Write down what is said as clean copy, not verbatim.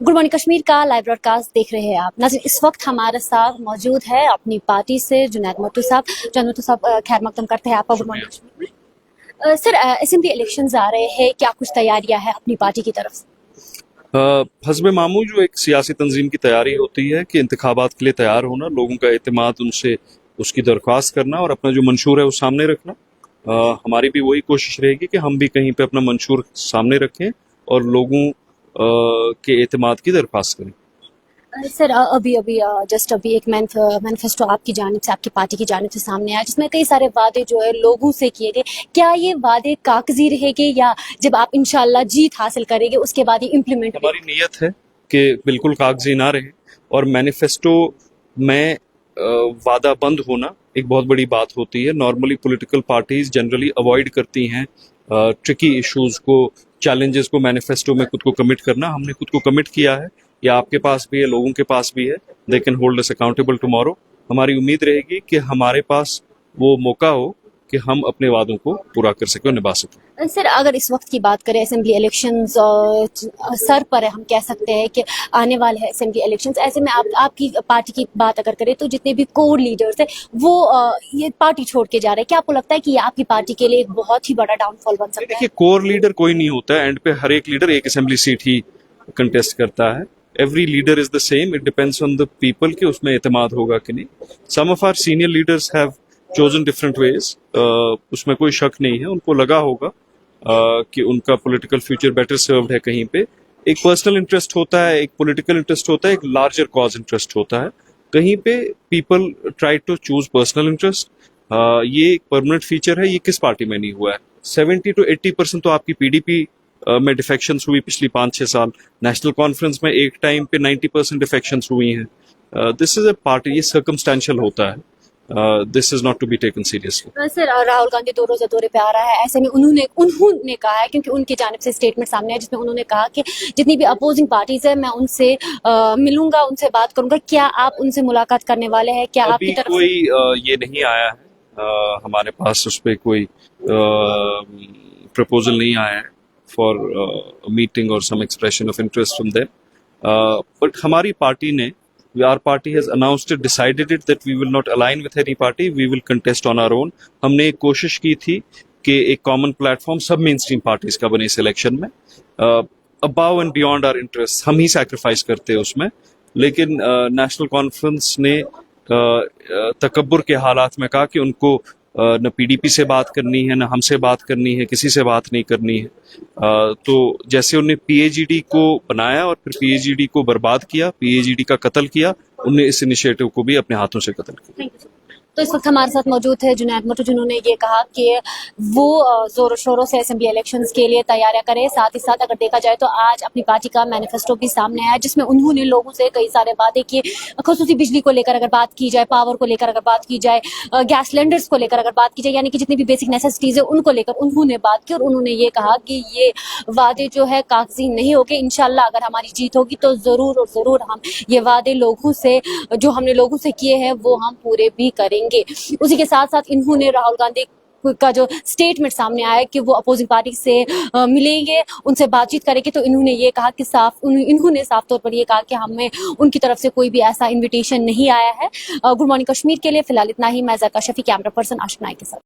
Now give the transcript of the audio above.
Good morning Kashmir का live broadcast देख रहे हैं आप नाज़रीन। इस वक्त हमारे साथ मौजूद है अपनी पार्टी से जुनैद मट्टू साहब। जुनैद मट्टू साहब, खैर मकदम करते हैं आपका। Good morning Kashmir. Sir, assembly elections आ रहे हैं, क्या कुछ तैयारियां हैं अपनी पार्टी की तरफ से? हस्ब मामूल जो एक सियासी तंजीम की तैयारी होती है कि इंतखाबात के लिए तैयार होना, लोगों का एतमाद उनसे उसकी दरख्वास्त करना और अपना जो मंशूर है वो सामने रखना। हमारी भी वही कोशिश रहेगी कि हम भी कहीं पे अपना मंशूर सामने रखें और लोगों के एतमाद की दरख्वास्त करें। सर, अभी एक मैनिफेस्टो आपकी जानिब से, आपकी पार्टी की जानिब से सामने आया, जिसमें कई सारे वादे जो है लोगों से किए गए। क्या ये वादे कागजी रहेंगे या जब आप इंशाल्लाह जीत हासिल करेंगे उसके बाद ये इम्प्लीमेंट? हमारी नीयत है कि बिल्कुल कागजी ना रहे और मैनिफेस्टो में वादा बंद होना एक बहुत बड़ी बात होती है। Normally political parties generally avoid करती हैं ट्रिकी इश्यूज को, चैलेंजेस को मैनिफेस्टो में खुद को कमिट करना। हमने खुद को कमिट किया है, ये आपके पास भी है, लोगों के पास भी है। They can hold us accountable tomorrow. हमारी उम्मीद रहेगी कि हमारे पास वो मौका हो कि हम अपने वादों को पूरा कर सकें और निभा सकें। सर, अगर इस वक्त की बात करें, असेंबली इलेक्शंस सर पर है, हम कह सकते हैं कि आने वाले हैं असेंबली इलेक्शंस। ऐसे में आपकी पार्टी की बात अगर करें तो जितने भी कोर लीडर्स हैं वो ये पार्टी छोड़ के जा रहे हैं। क्या आपको लगता है कि ये आपकी पार्टी के लिए एक बहुत ही बड़ा डाउनफॉल बन सकता है? देखिए, कोर लीडर कोई नहीं होता है। एंड पे हर एक लीडर एक असेंबली सीट ही कंटेस्ट करता है। Every leader is the same, it depends on the people कि उसमें एतमाद होगा कि नहीं। Some of our senior leaders have chosen different ways, उसमें कोई शक नहीं है। उनको लगा होगा कि उनका पॉलिटिकल फ्यूचर बेटर सर्व्ड है कहीं पे। एक पर्सनल इंटरेस्ट होता है, एक पॉलिटिकल इंटरेस्ट होता है, एक लार्जर कॉज इंटरेस्ट होता है। कहीं पे people try to choose personal interest. ये एक परमानेंट फीचर है, ये किस पार्टी में नहीं हुआ है। 70 to 80% तो आपकी पीडीपी में डिफेक्शंस हुई पिछली 5-6 साल। नेशनल कॉन्फ्रेंस में एक टाइम पे 90% डिफेक्शंस हुई हैं। दिस इज अ पार्टी, ये सर्कमस्टेंशियल होता है। This is not to be taken seriously. Sir, Rahul Gandhi 2 रोजा दौरे पे आ रहा है। ऐसे में उन्होंने कहा है, क्योंकि उनकी जानिब से स्टेटमेंट सामने है जिसमें उन्होंने कहा कि जितनी भी अपोजिंग पार्टीज है मैं उनसे मिलूंगा, उनसे बात करूंगा। क्या आप उनसे मुलाकात करने वाले हैं? क्या अभी आपकी तरफ कोई ये नहीं आया है हमारे पास, उस पर कोई प्रपोजल नहीं आया है फॉर मीटिंग और some expression of interest from them. But हमारी पार्टी ने, our party has announced it, decided it that we will not align with any party, we will contest on our own. हमने एक कोशिश की थी कि एक कॉमन प्लेटफॉर्म सब मेन स्ट्रीम पार्टीज का बने इस इलेक्शन में। above and beyond our interests हम ही सैक्रिफाइस करते हैं उसमें। लेकिन नेशनल कॉन्फ्रेंस ने तकब्बुर के हालात में कहा कि उनको न पीडीपी से बात करनी है, न हमसे बात करनी है, किसी से बात नहीं करनी है। तो जैसे उन्हें पीएजीडी को बनाया और फिर पीएजीडी को बर्बाद किया, पीएजीडी का कत्ल किया, उन्हें इस इनिशिएटिव को भी अपने हाथों से कत्ल किया। तो इस वक्त हमारे साथ मौजूद है जुनैद मट्टू, जिन्होंने ये कहा कि वो जोरों शोरों से असेंबली इलेक्शंस के लिए तैयारियां करें। साथ ही साथ अगर देखा जाए तो आज अपनी पार्टी का मैनिफेस्टो भी सामने आया जिसमें उन्होंने लोगों से कई सारे वादे किए। खुसूसी बिजली को लेकर अगर बात की जाए, पावर को लेकर अगर बात की जाए, गैस सिलेंडर्स को लेकर अगर बात की जाए, यानी कि जितनी भी बेसिक नेसेसिटीज है उनको लेकर उन्होंने बात की। और उन्होंने ये कहा कि ये वादे जो है कागजी नहीं होंगे। इंशाल्लाह अगर हमारी जीत होगी तो जरूर और जरूर हम ये वादे लोगों से, जो हमने लोगों से किए हैं, वो हम पूरे भी करेंगे। उसी के साथ साथ इन्होंने राहुल गांधी का जो स्टेटमेंट सामने आया कि वो अपोजिंग पार्टी से मिलेंगे, उनसे बातचीत करेंगे, तो इन्होंने ये कहा कि इन्होंने साफ तौर पर ये कहा कि हमें उनकी तरफ से कोई भी ऐसा इनविटेशन नहीं आया है। गुड मॉर्निंग कश्मीर के लिए फिलहाल इतना ही। मैं ज़रका शफी, कैमरा पर्सन आशिक नाइक के साथ।